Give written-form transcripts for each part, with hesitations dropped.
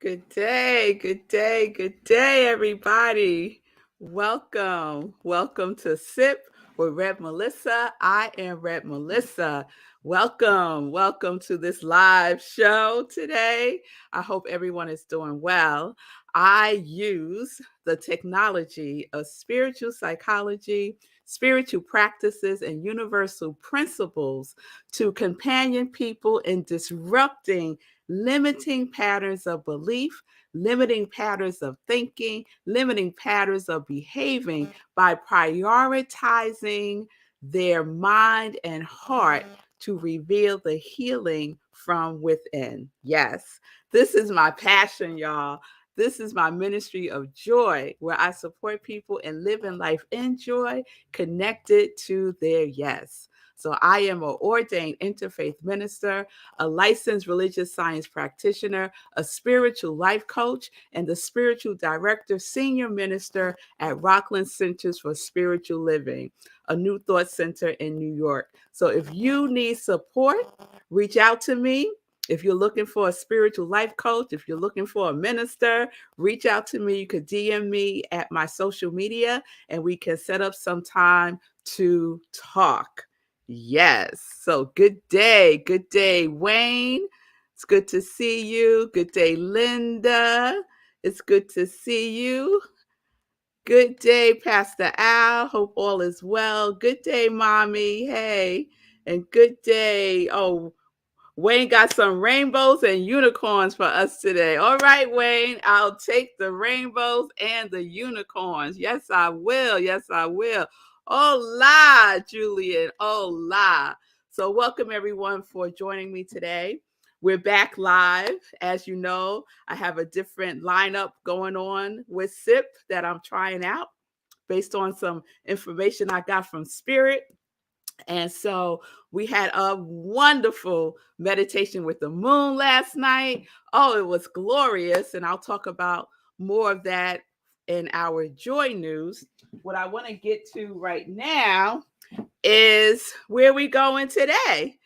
Good day, good day, good day, everybody. Welcome to Sip with Red Melissa. I am Red Melissa. Welcome to this live show today. I hope everyone is doing well. I use the technology of spiritual psychology, spiritual practices, and universal principles to companion people in disrupting limiting patterns of belief, limiting patterns of thinking, limiting patterns of behaving by prioritizing their mind and heart to reveal the healing from within. Yes, this is my passion, y'all. This is my ministry of joy, where I support people in living life in joy, connected to their yes. So I am an ordained interfaith minister, a licensed religious science practitioner, a spiritual life coach, and the spiritual director, senior minister at Rockland Centers for Spiritual Living, a New Thought Center in New York. So if you need support, reach out to me. If you're looking for a spiritual life coach, if you're looking for a minister, reach out to me. You could DM me at my social media and we can set up some time to talk. Yes. So good day. Good day, Wayne. It's good to see you. Good day, Linda. It's good to see you. Good day, Pastor Al. Hope all is well. Good day, Mommy. Hey. And good day. Oh, Wayne got some rainbows and unicorns for us today. All right, Wayne, I'll take the rainbows and the unicorns. Yes, I will. Yes, I will. Hola, Julian. Hola. So welcome everyone for joining me today. We're back live. As you know, I have a different lineup going on with SIP that I'm trying out based on some information I got from Spirit. And so we had a wonderful meditation with the moon last night. Oh, it was glorious. And I'll talk about more of that in our joy news. What I want to get to right now is where we going today.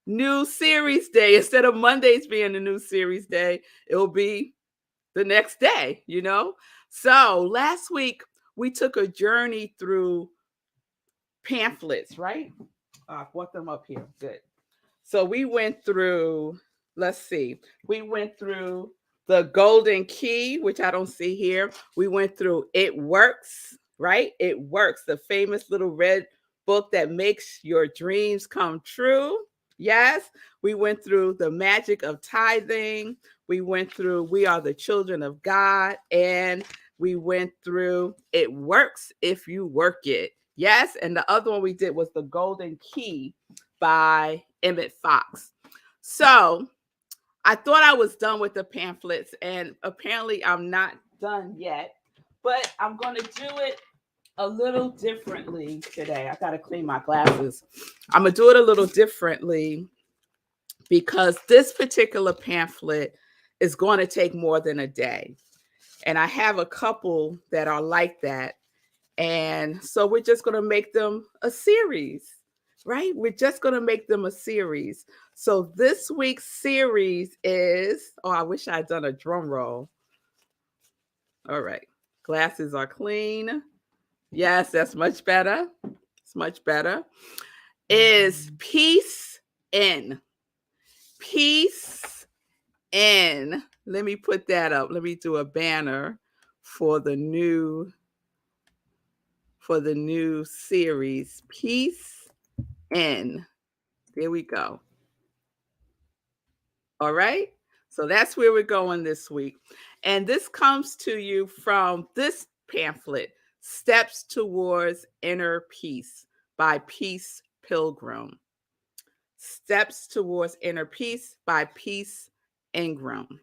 New series day. Instead of Mondays being the new series day, it'll be the next day, you know? So last week we took a journey through pamphlets, right? I brought them up here. Good. So we went through, let's see, we went through the Golden Key, which I don't see here. We went through It Works, right? It Works, the famous little red book that makes your dreams come true. Yes, we went through The Magic of Tithing. We went through We Are the Children of God. And we went through It Works If You Work It. Yes, and the other one we did was The Golden Key by Emmett Fox. So I thought I was done with the pamphlets, and apparently I'm not done yet, but I'm going to do it a little differently today. I got to clean my glasses. I'm going to do it a little differently because this particular pamphlet is going to take more than a day. And I have a couple that are like that. And so we're just going to make them a series, right? We're just going to make them a series. So this week's series is, oh, I wish I had done a drum roll. All right. Glasses are clean. Yes, that's much better. It's much better. Is peace in. Peace in. Let me put that up. Let me do a banner for the new series, Peace In. There we go. All right. So that's where we're going this week. And this comes to you from this pamphlet, Steps Towards Inner Peace by Peace Pilgrim. Steps Towards Inner Peace by Peace Ingram.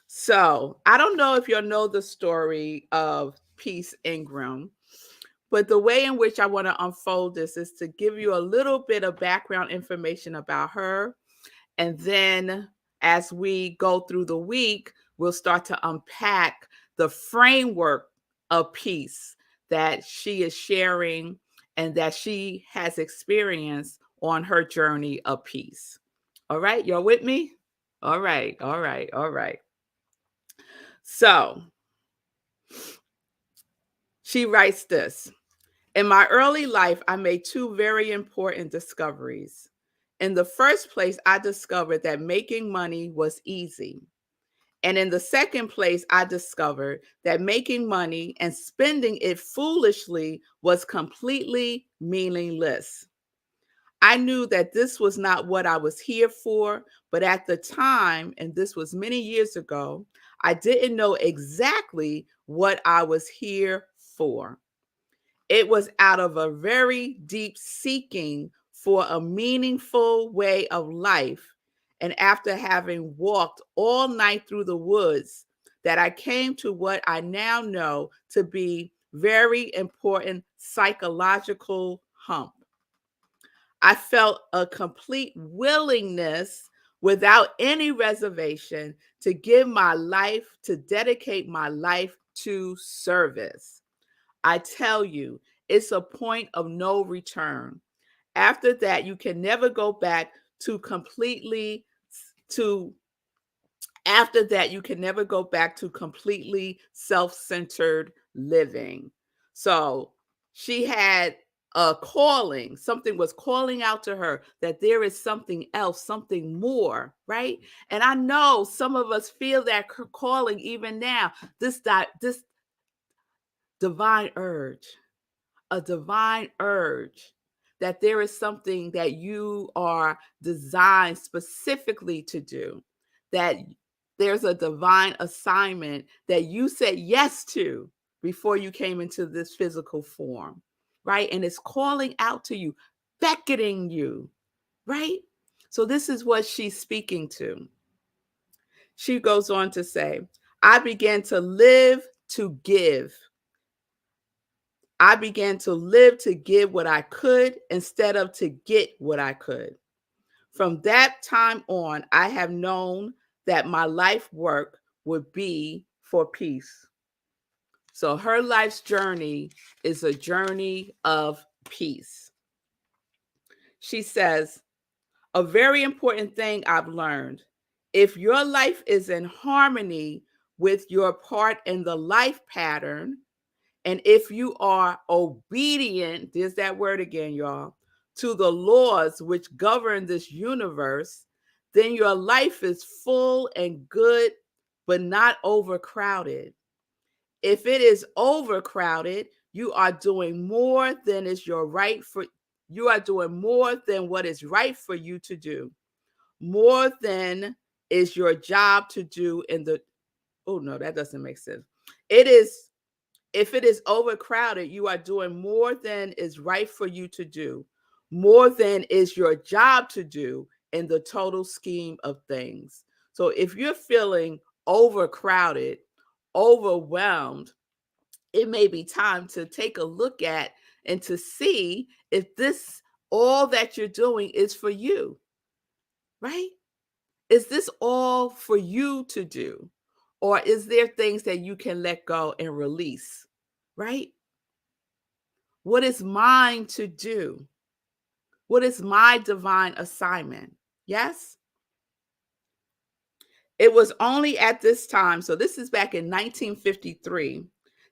So I don't know if you'll know the story of Peace Ingram. But the way in which I want to unfold this is to give you a little bit of background information about her. And then as we go through the week, we'll start to unpack the framework of peace that she is sharing and that she has experienced on her journey of peace. All right, you're with me? All right. So she writes this. In my early life, I made two very important discoveries. In the first place, I discovered that making money was easy. And in the second place, I discovered that making money and spending it foolishly was completely meaningless. I knew that this was not what I was here for, but at the time, and this was many years ago, I didn't know exactly what I was here for. It was out of a very deep seeking for a meaningful way of life. And after having walked all night through the woods, that I came to what I now know to be very important psychological hump. I felt a complete willingness without any reservation to give my life, to dedicate my life to service. I tell you, it's a point of no return. After that, you can never go back to completely to after that you can never go back to completely self-centered living. So she had a calling, something was calling out to her that there is something else, something more, right? And I know some of us feel that calling even now, this divine urge, a divine urge that there is something that you are designed specifically to do, that there's a divine assignment that you said yes to before you came into this physical form, right? And it's calling out to you, beckoning you, right? So this is what she's speaking to. She goes on to say, I began to live to give. I began to live to give what I could instead of to get what I could. From that time on, I have known that my life work would be for peace. So her life's journey is a journey of peace. She says, a very important thing I've learned, if your life is in harmony with your part in the life pattern, and if you are obedient, there's that word again, y'all, to the laws which govern this universe, then your life is full and good, but not overcrowded. If it is overcrowded, you are doing more than is your right for you are doing more than what is right for you to do. More than is your job to do in the oh no, that doesn't make sense. It is If it is overcrowded, you are doing more than is right for you to do, more than is your job to do in the total scheme of things. So if you're feeling overcrowded, overwhelmed, it may be time to take a look at and to see if this all that you're doing is for you, right? Is this all for you to do? Or is there things that you can let go and release, right? What is mine to do? What is my divine assignment? Yes? It was only at this time, so this is back in 1953,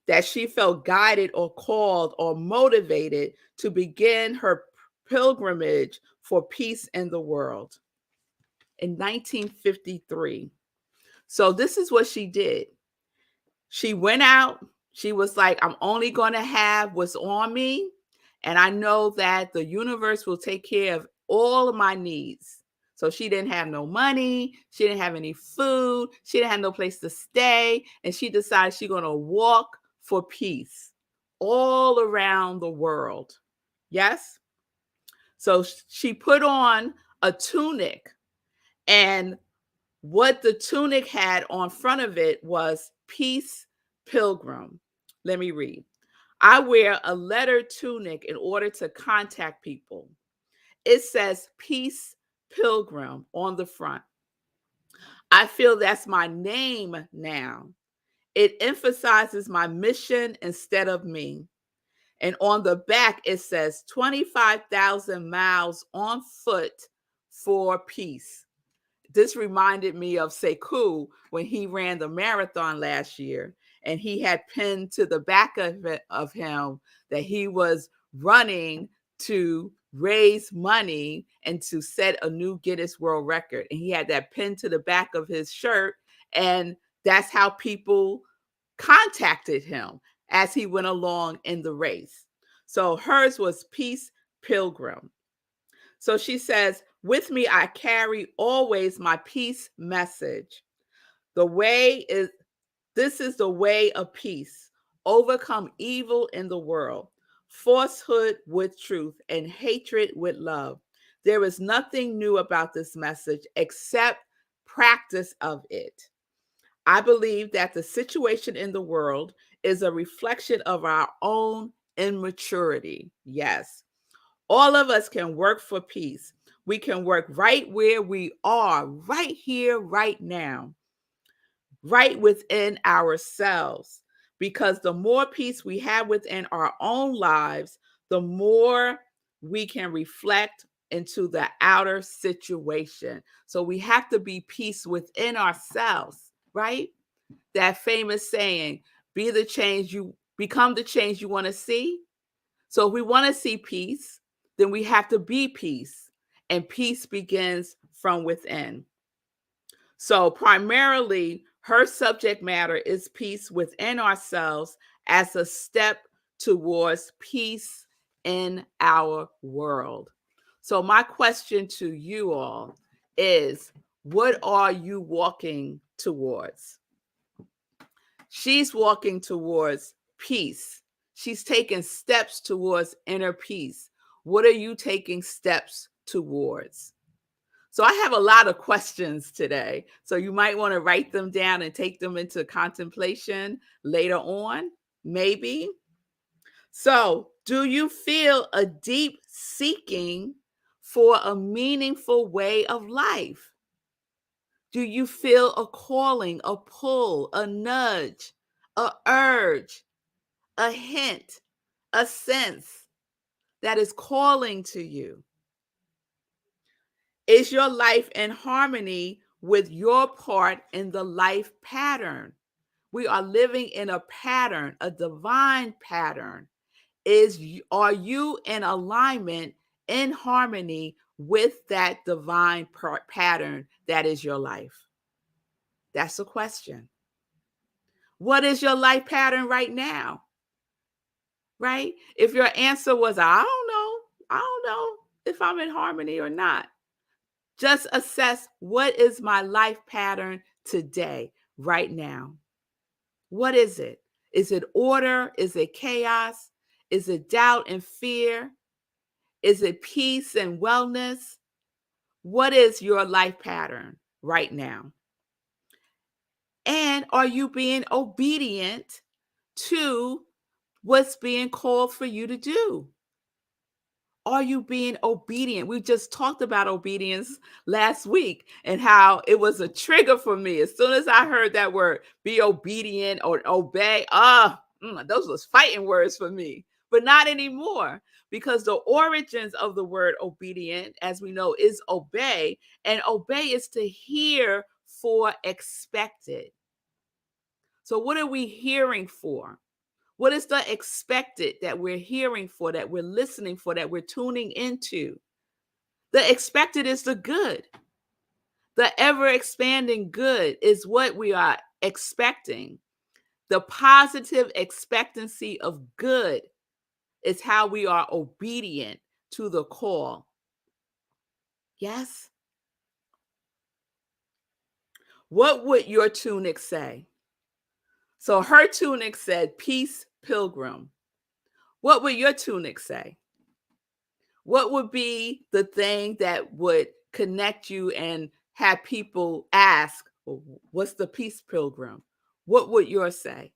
that she felt guided or called or motivated to begin her pilgrimage for peace in the world. In 1953. So this is what she did. She went out. She was like, I'm only going to have what's on me. And I know that the universe will take care of all of my needs. So she didn't have no money. She didn't have any food. She didn't have no place to stay. And she decided she's going to walk for peace all around the world. Yes? So she put on a tunic, and what the tunic had on front of it was Peace Pilgrim. Let me read. I wear a leather tunic in order to contact people. It says Peace Pilgrim on the front. I feel that's my name now. It emphasizes my mission instead of me. And on the back, it says 25,000 miles on foot for peace. this reminded me of Sekou when he ran the marathon last year, and he had pinned to the back of him that he was running to raise money and to set a new Guinness World Record. And he had that pinned to the back of his shirt, and that's how people contacted him as he went along in the race. So hers was Peace Pilgrim. So she says, with me, I carry always my peace message. This is the way of peace. Overcome evil in the world, falsehood with truth, and hatred with love. There is nothing new about this message except practice of it. I believe that the situation in the world is a reflection of our own immaturity. Yes. All of us can work for peace. We can work right where we are, right here, right now, right within ourselves. Because the more peace we have within our own lives, the more we can reflect into the outer situation. So we have to be peace within ourselves, right? That famous saying, be the change you become the change you want to see. So if we want to see peace, then we have to be peace. And peace begins from within. So primarily, her subject matter is peace within ourselves as a step towards peace in our world. So my question to you all is, what are you walking towards? She's walking towards peace. She's taking steps towards inner peace. What are you taking steps towards? So I have a lot of questions today. So you might want to write them down and take them into contemplation later on, maybe. So, do you feel a deep seeking for a meaningful way of life? Do you feel a calling, a pull, a nudge, a urge, a hint, a sense that is calling to you? Is your life in harmony with your part in the life pattern? We are living in a pattern, a divine pattern. Are you in alignment, in harmony with that divine pattern that is your life? That's a question. What is your life pattern right now? Right? If your answer was, I don't know if I'm in harmony or not. Just assess, what is my life pattern today, right now? What is it? Is it order? Is it chaos? Is it doubt and fear? Is it peace and wellness? What is your life pattern right now? And are you being obedient to what's being called for you to do? Are you being obedient? We just talked about obedience last week and how it was a trigger for me. As soon as I heard that word, be obedient or obey, those was fighting words for me, but not anymore, because the origins of the word obedient, as we know, is obey, and obey is to hear for expected. So what are we hearing for? What is the expected that we're hearing for, that we're listening for, that we're tuning into? The expected is the good. The ever expanding good is what we are expecting. The positive expectancy of good is how we are obedient to the call. Yes? What would your tunic say? So her tunic said, Peace Pilgrim. What would your tunic say? What would be the thing that would connect you and have people ask, well, what's the Peace Pilgrim? What would yours say?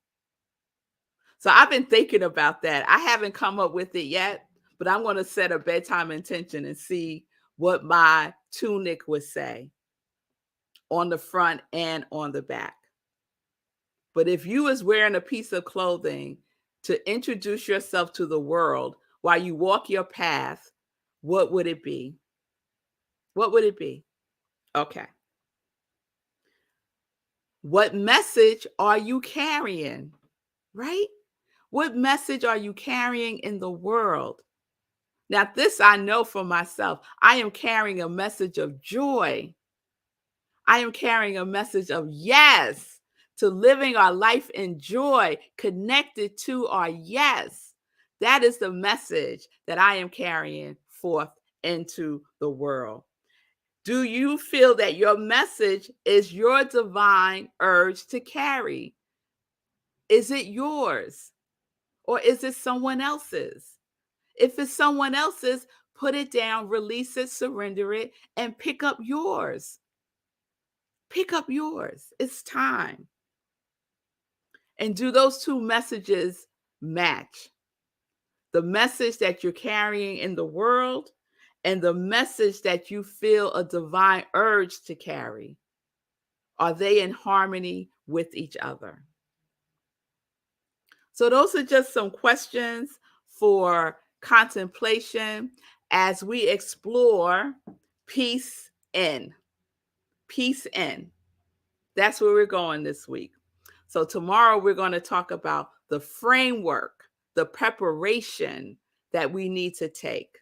So I've been thinking about that. I haven't come up with it yet, but I'm going to set a bedtime intention and see what my tunic would say on the front and on the back. But if you was wearing a piece of clothing to introduce yourself to the world while you walk your path, what would it be? What would it be? Okay. What message are you carrying, right? What message are you carrying in the world? Now, this I know for myself. I am carrying a message of joy. I am carrying a message of yes to living our life in joy, connected to our yes. That is the message that I am carrying forth into the world. Do you feel that your message is your divine urge to carry? Is it yours or is it someone else's? If it's someone else's, put it down, release it, surrender it, and pick up yours. Pick up yours. It's time. And do those two messages match? The message that you're carrying in the world and the message that you feel a divine urge to carry. Are they in harmony with each other? So those are just some questions for contemplation as we explore peace in. Peace in. That's where we're going this week. So tomorrow we're going to talk about the framework, the preparation that we need to take,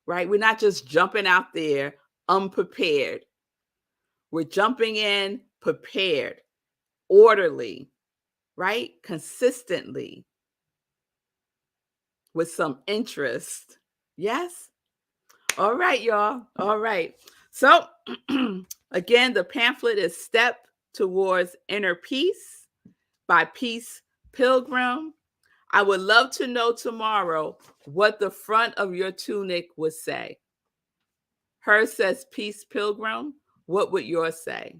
right? We're not just jumping out there unprepared. We're jumping in prepared, orderly, right? Consistently, with some interest. Yes? All right, y'all. All right. So, again, the pamphlet is Step Towards Inner Peace by Peace Pilgrim. I would love to know tomorrow what the front of your tunic would say. Hers says Peace Pilgrim. What would yours say?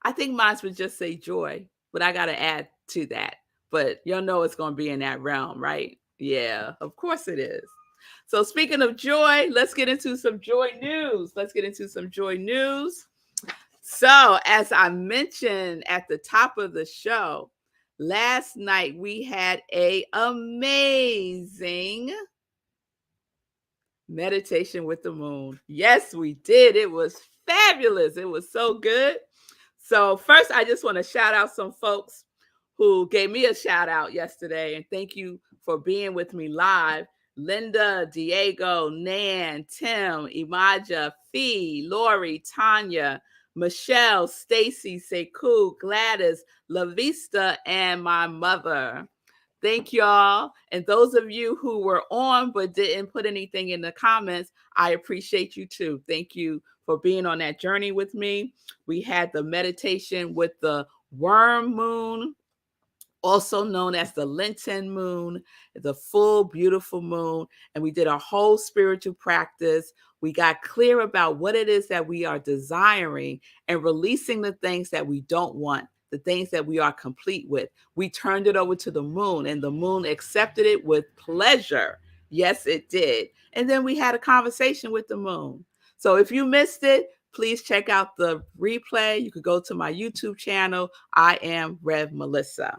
I think mine would just say joy, but I got to add to that. But y'all know it's going to be in that realm, right? Yeah, of course it is. So speaking of joy, let's get into some joy news. So as I mentioned at the top of the show, last night we had an amazing meditation with the moon. Yes, we did. It was fabulous. It was so good. So first, I just want to shout out some folks who gave me a shout out yesterday. And thank you for being with me live. Linda, Diego, Nan, Tim, Imaja, Fee, Lori, Tanya, Michelle, Stacy, Sekou, Gladys, La Vista, and my mother. Thank y'all. And those of you who were on but didn't put anything in the comments, I appreciate you too. Thank you for being on that journey with me. We had the meditation with the worm moon, also known as the Lenten moon, the full, beautiful moon. And we did a whole spiritual practice. We got clear about what it is that we are desiring and releasing the things that we don't want, the things that we are complete with. We turned it over to the moon, and the moon accepted it with pleasure. Yes, it did. And then we had a conversation with the moon. So if you missed it, please check out the replay. You could go to my YouTube channel. I am Rev Melissa.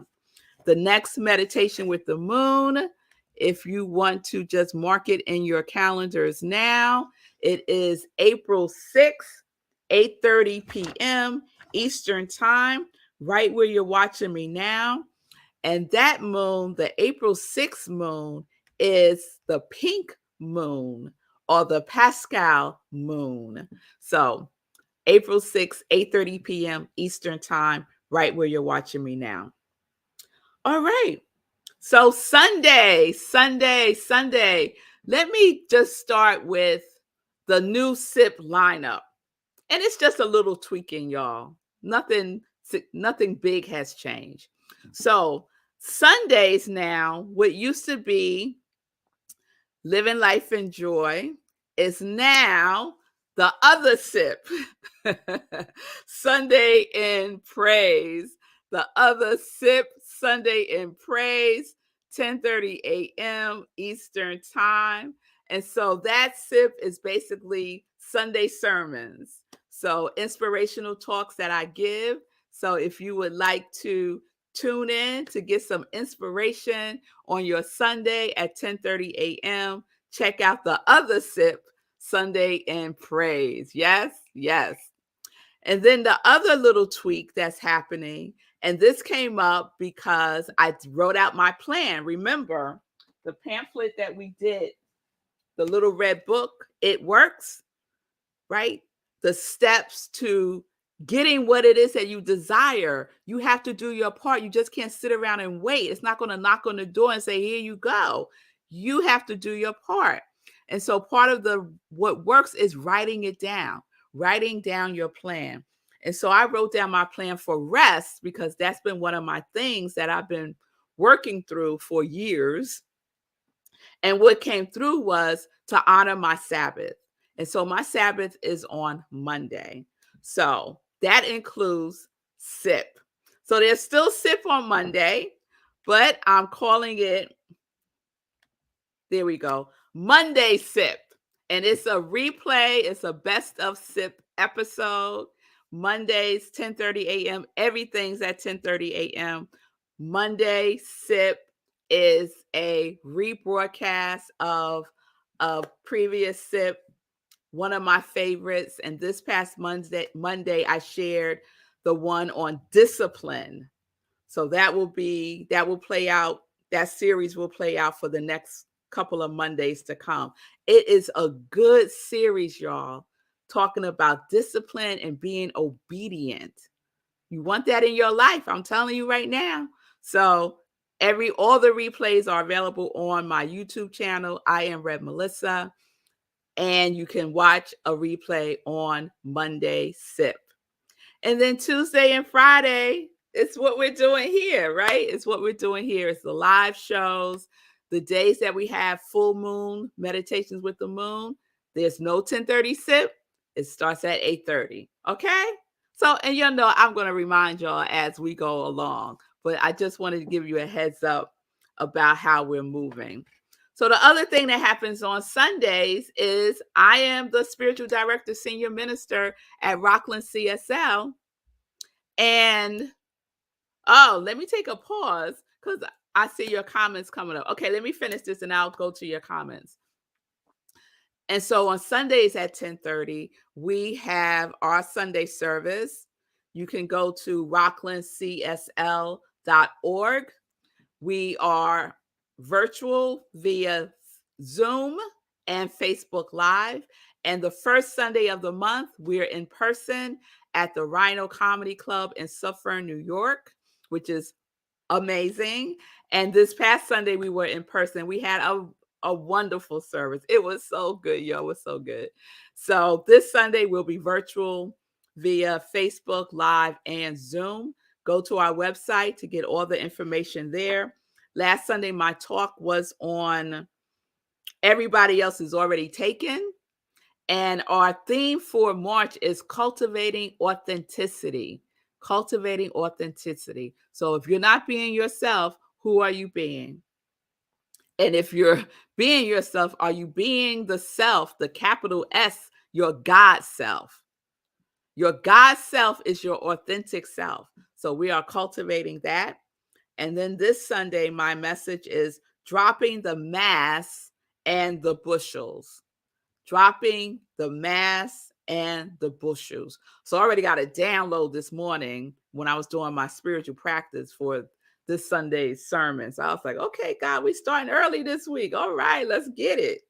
The next meditation with the moon, if you want to just mark it in your calendars now, it is April 6th, 8:30 p.m. Eastern Time, right where you're watching me now. And that moon, the April 6th moon, is the pink moon or the Pascal moon. So April 6th, 8:30 p.m. Eastern Time, right where you're watching me now. All right. So Sunday. Let me just start with the new SIP lineup. And it's just a little tweaking, y'all. Nothing big has changed. So Sundays now, what used to be Living Life in Joy is now the other SIP. Sunday in Praise. The other SIP, Sunday in Praise, 10:30 a.m. Eastern Time. And so that SIP is basically Sunday sermons. So inspirational talks that I give. So if you would like to tune in to get some inspiration on your Sunday at 10:30 a.m., check out the other SIP, Sunday in Praise. Yes, yes. And then the other little tweak that's happening And this came up because I wrote out my plan. Remember the pamphlet that we did, the little red book, It Works, right? The steps to getting what it is that you desire. You have to do your part. You just can't sit around and wait. It's not going to knock on the door and say, here you go. You have to do your part. And so part of what works is writing it down, writing down your plan. And so I wrote down my plan for rest because that's been one of my things that I've been working through for years. And what came through was to honor my Sabbath. And so my Sabbath is on Monday. So that includes SIP. So there's still SIP on Monday, but I'm calling it, there we go, Monday SIP. And it's a replay. It's a best of SIP episode. Mondays, 10:30 a.m. Everything's at 10:30 a.m. Monday SIP is a rebroadcast of a previous SIP, one of my favorites. And this past Monday, I shared the one on discipline. So that will play out. That series will play out for the next couple of Mondays to come. It is a good series, y'all, talking about discipline and being obedient. You want that in your life. I'm telling you right now. So all the replays are available on my YouTube channel. I am revmelissa. And you can watch a replay on Monday SIP. And then Tuesday and Friday, it's what we're doing here, right? It's what we're doing here. It's the live shows, the days that we have full moon meditations with the moon. There's no 10:30 SIP. It starts at 8:30. Okay? So, and you'll know I'm going to remind y'all as we go along, but I just wanted to give you a heads up about how we're moving. So the other thing that happens on Sundays is I am the spiritual director, senior minister at Rockland CSL. And, let me take a pause because I see your comments coming up. Okay, let me finish this and I'll go to your comments. And so on Sundays at 10:30, we have our Sunday service. You can go to rocklandcsl.org. We are virtual via Zoom and Facebook Live. And the first Sunday of the month, we're in person at the Rhino Comedy Club in Suffern, New York, which is amazing. And this past Sunday, we were in person. We had a wonderful service. It was so good, yo. It was so good. So this Sunday, we'll be virtual via Facebook Live and Zoom. Go to our website to get all the information there. Last Sunday, my talk was on Everybody Else Is Already Taken. And our theme for March is cultivating authenticity. Cultivating authenticity. So if you're not being yourself, who are you being? And if you're being yourself, are you being the self, the capital S, your God self? Your God self is your authentic self. So we are cultivating that. And then this Sunday, my message is dropping the mass and the bushels. Dropping the mass and the bushels. So I already got a download this morning when I was doing my spiritual practice for this Sunday's sermon. So I was like, okay, God, we're starting early this week. All right, let's get it.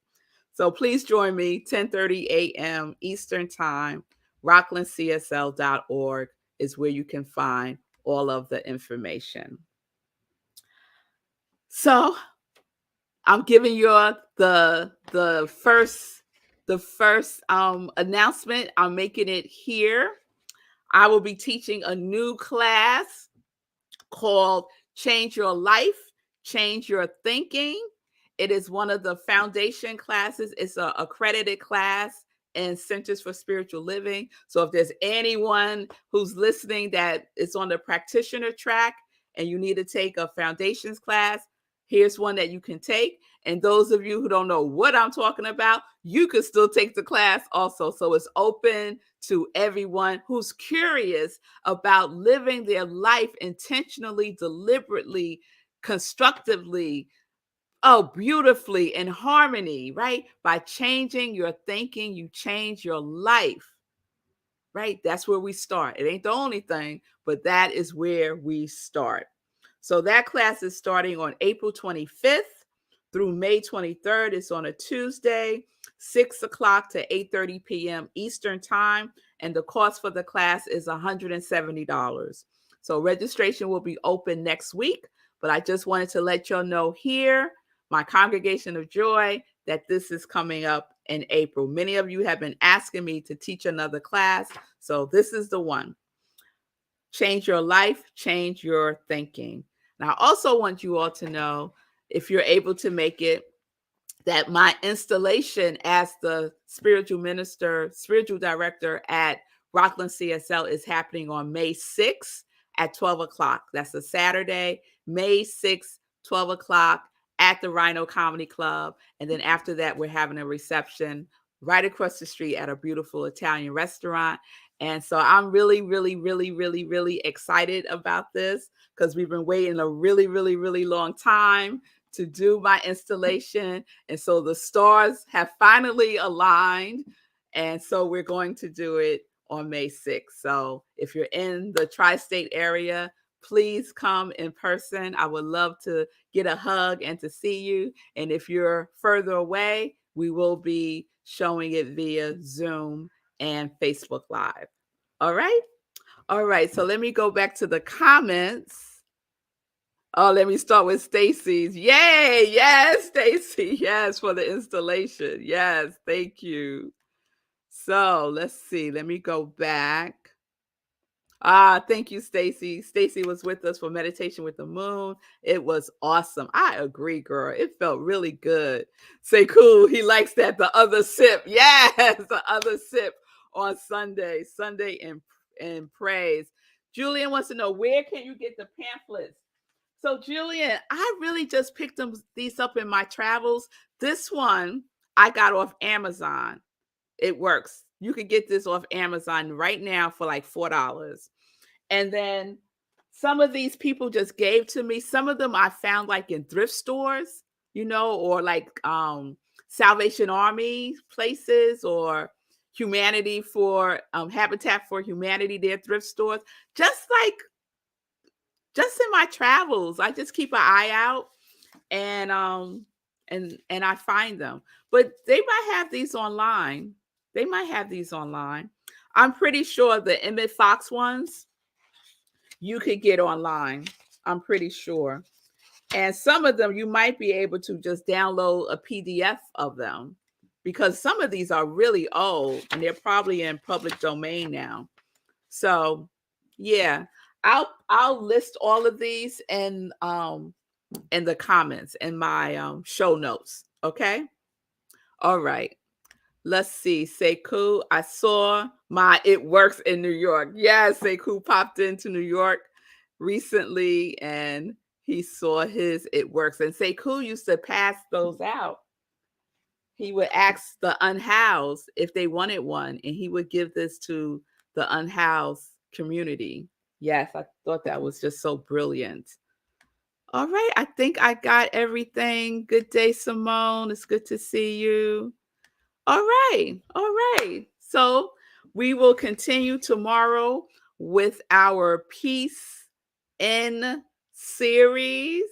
So please join me, 10:30 a.m. Eastern Time. rocklandcsl.org is where you can find all of the information. So I'm giving you the first announcement. I'm making it here. I will be teaching a new class called Change Your Life, Change Your Thinking. It is one of the foundation classes. It's an accredited class in Centers for Spiritual Living. So if there's anyone who's listening that is on the practitioner track and you need to take a foundations class, here's one that you can take. And those of you who don't know what I'm talking about, you can still take the class also. So it's open to everyone who's curious about living their life intentionally, deliberately, constructively, beautifully, in harmony, right? By changing your thinking, you change your life, right? That's where we start. It ain't the only thing, but that is where we start. So that class is starting on April 25th through May 23rd. It's on a Tuesday, 6 o'clock to 8:30 p.m. Eastern Time. And the cost for the class is $170. So registration will be open next week. But I just wanted to let y'all know here, my Congregation of Joy, that this is coming up in April. Many of you have been asking me to teach another class. So this is the one. Change your life, change your thinking. And I also want you all to know, if you're able to make it, that my installation as the spiritual director at Rockland CSL is happening on May 6th at 12 o'clock. That's a Saturday, May 6th, 12 o'clock at the Rhino Comedy Club. And then after that, we're having a reception right across the street at a beautiful Italian restaurant. And so I'm really, really, really, really, really excited about this, because we've been waiting a really, really, really long time to do my installation. And so the stars have finally aligned. And so we're going to do it on May 6th. So if you're in the tri-state area, please come in person. I would love to get a hug and to see you. And if you're further away, we will be showing it via Zoom and Facebook Live. All right? All right. So let me go back to the comments. Oh, let me start with Stacy's. Yay! Yes, Stacy. Yes, for the installation. Yes, thank you. So let's see. Let me go back. Thank you, Stacy. Stacy was with us for Meditation with the Moon. It was awesome. I agree, girl. It felt really good. Say cool. He likes that. The other sip. Yes, the other sip on Sunday. Sunday in praise. Julian wants to know, where can you get the pamphlets? So, Julian, I really just picked these up in my travels. This one I got off Amazon. It works. You can get this off Amazon right now for like $4. And then some of these people just gave to me. Some of them I found like in thrift stores, or like Salvation Army places, or Humanity for Habitat for Humanity, their thrift stores. Just in my travels, I just keep an eye out, and I find them. But they might have these online. I'm pretty sure the Emmett Fox ones you could get online. I'm pretty sure. And some of them you might be able to just download a PDF of them, because some of these are really old and they're probably in public domain now. So yeah, I'll list all of these in the comments in my show notes. Okay. All right. Let's see. Sekou, I saw my It Works in New York. Yes, Sekou popped into New York recently and he saw his It Works. And Sekou used to pass those out. He would ask the unhoused if they wanted one, and he would give this to the unhoused community. Yes, I thought that was just so brilliant. All right, I think I got everything. Good day, Simone. It's good to see you. All right. So we will continue tomorrow with our Peace in series.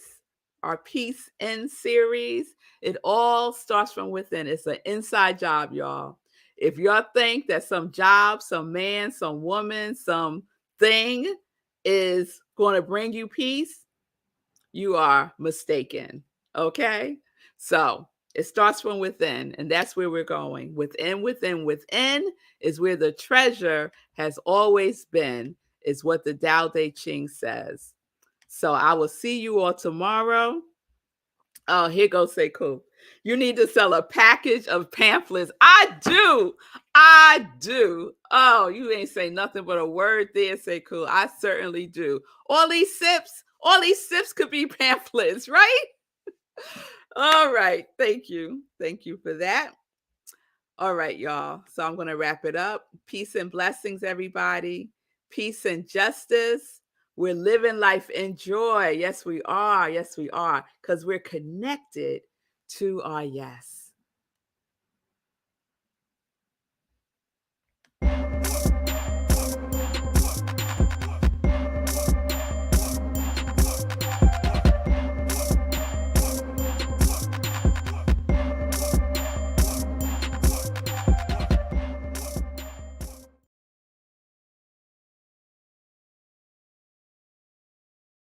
It all starts from within. It's an inside job, y'all. If y'all think that some job, some man, some woman, some thing is going to bring you peace, you are mistaken. Okay? So it starts from within, and that's where we're going. Within is where the treasure has always been, is what the Tao Te Ching says. So I will see you all tomorrow. Oh, here goes Sekou. You need to sell a package of pamphlets. I do. Oh, you ain't say nothing but a word there, Sekou. I certainly do. All these sips could be pamphlets, right? All right. Thank you. Thank you for that. All right, y'all. So I'm going to wrap it up. Peace and blessings, everybody. Peace and justice. We're living life in joy. Yes, we are. Because we're connected to our yes.